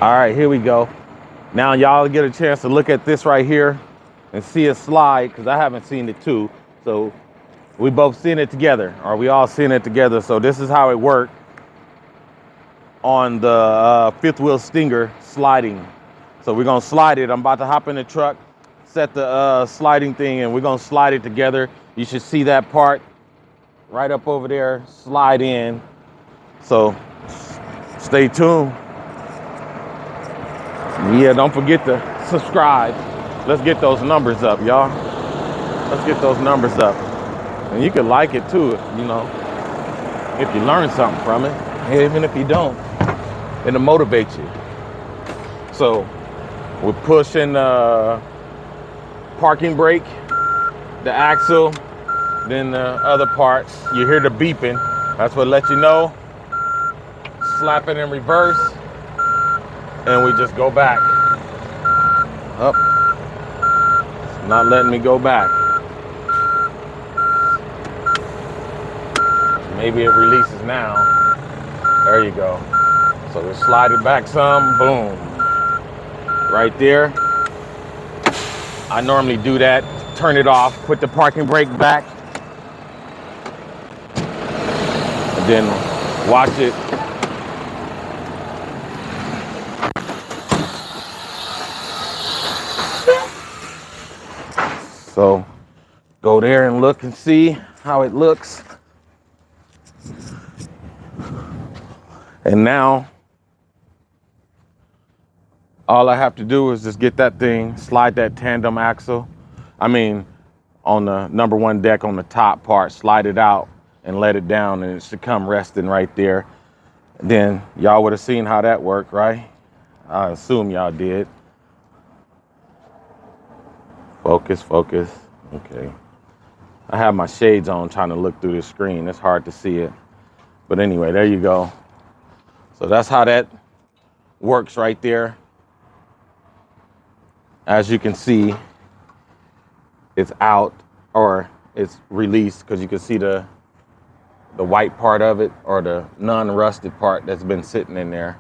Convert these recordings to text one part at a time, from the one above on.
All right, here we go. Now y'all get a chance to look at this right here and see it slide, because I haven't seen it too. So we both seen it together, or we all seen it together. So this is how it worked on the fifth wheel Stinger sliding. So we're gonna slide it. I'm about to hop in the truck, set the sliding thing, and we're gonna slide it together. You should see that part right up over there, slide in. So stay tuned. Yeah, don't forget to subscribe. Let's get those numbers up, y'all. Let's get those numbers up. And you can like it too, if you learn something from it. Even if you don't, it'll motivate you. So we're pushing the parking brake, the axle, then the other parts. You hear the beeping. That's what lets you know. Slap it in reverse, and we just go back. Up. It's not letting me go back. Maybe it releases now. There you go. So we slide it back some, boom. Right there. I normally do that, turn it off, put the parking brake back, and then watch it. So go there and look and see how it looks. And now, all I have to do is just get that thing, slide that tandem axle. On the number one deck on the top part, slide it out and let it down, and it should come resting right there. Then y'all would have seen how that worked, right? I assume y'all did. Focus, focus. Okay. I have my shades on trying to look through the screen. It's hard to see it. But anyway, there you go. So that's how that works right there. As you can see, it's out, or it's released, because you can see the white part of it, or the non-rusted part that's been sitting in there.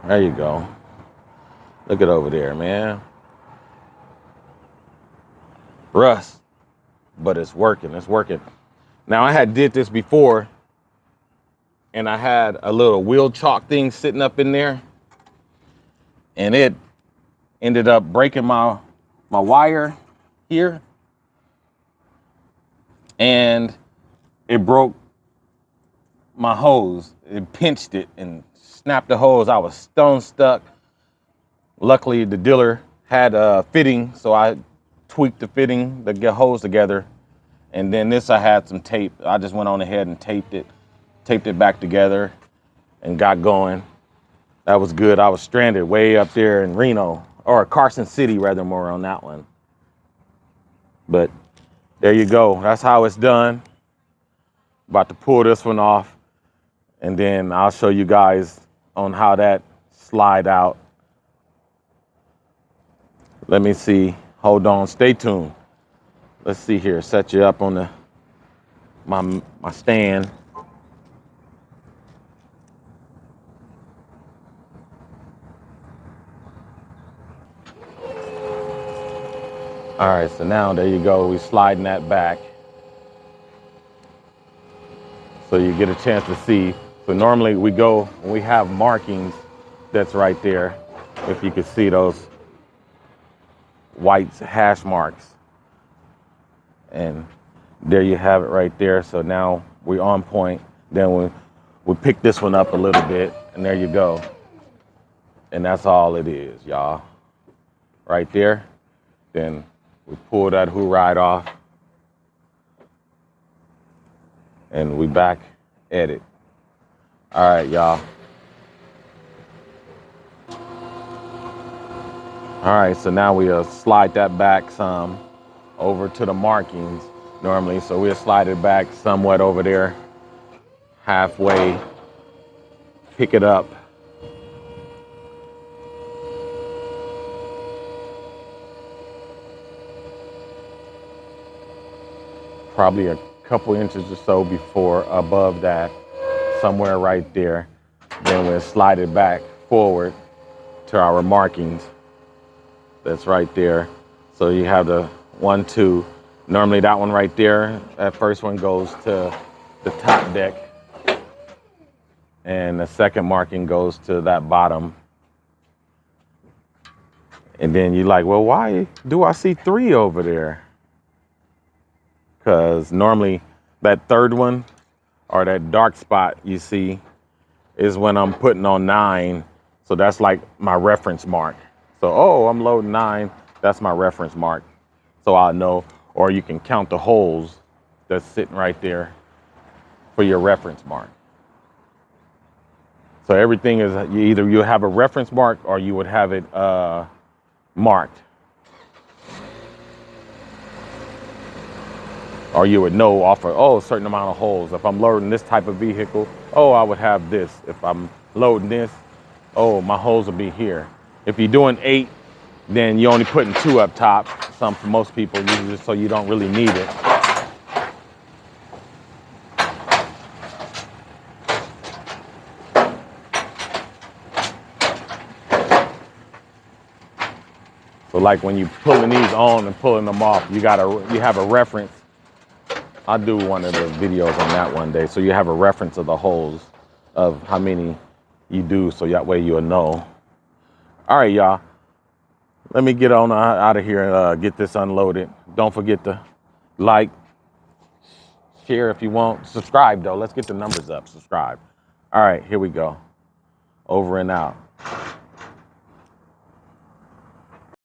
There you go. Look it over there, man. Rust, but it's working. It's working. Now, I had did this before, and I had a little wheel chalk thing sitting up in there, and it ended up breaking my wire here, and it broke my hose. It pinched it and snapped the hose. I was stone stuck. Luckily, the dealer had a fitting, so I tweaked the fitting to get hose together. And then this, I had some tape. I just went on ahead and taped it back together, and got going. That was good. I was stranded way up there in Reno, or Carson City, rather, more on that one. But there you go. That's how it's done. About to pull this one off, and then I'll show you guys on how that slide out. Let me see. Hold on. Stay tuned. Let's see here. Set you up on my stand. All right, so now there you go. We're sliding that back, so you get a chance to see. So normally we go, when we have markings, that's right there. If you could see those white hash marks. And there you have it right there. So now we're on point. Then we pick this one up a little bit, and there you go. And that's all it is, y'all. Right there. Then we pull that hood ride off, and we back at it. All right, y'all. All right, so now we'll slide that back some over to the markings normally. So we'll slide it back somewhat over there, halfway, pick it up. Probably a couple inches or so before above that, somewhere right there. Then we'll slide it back forward to our markings. That's right there. So you have the 1, 2. Normally that one right there, that first one goes to the top deck. And the second marking goes to that bottom. And then you're like, well, why do I see 3 over there? Because normally that third one or that dark spot you see is when I'm putting on 9. So that's like my reference mark. So, oh, I'm loading 9. That's my reference mark. So I'll know, or you can count the holes that's sitting right there for your reference mark. So everything is either you have a reference mark or you would have it marked. Or you would know off of, oh, a certain amount of holes. If I'm loading this type of vehicle, oh, I would have this. If I'm loading this, oh, my holes will be here. If you're doing 8, then you're only putting 2 up top. Some for most people, just so you don't really need it. So like when you're pulling these on and pulling them off, you have a reference. I'll do one of the videos on that one day. So you have a reference of the holes of how many you do, so that way you'll know. All right, y'all. Let me get on out of here and get this unloaded. Don't forget to like, share if you want. Subscribe, though. Let's get the numbers up. Subscribe. All right, here we go. Over and out.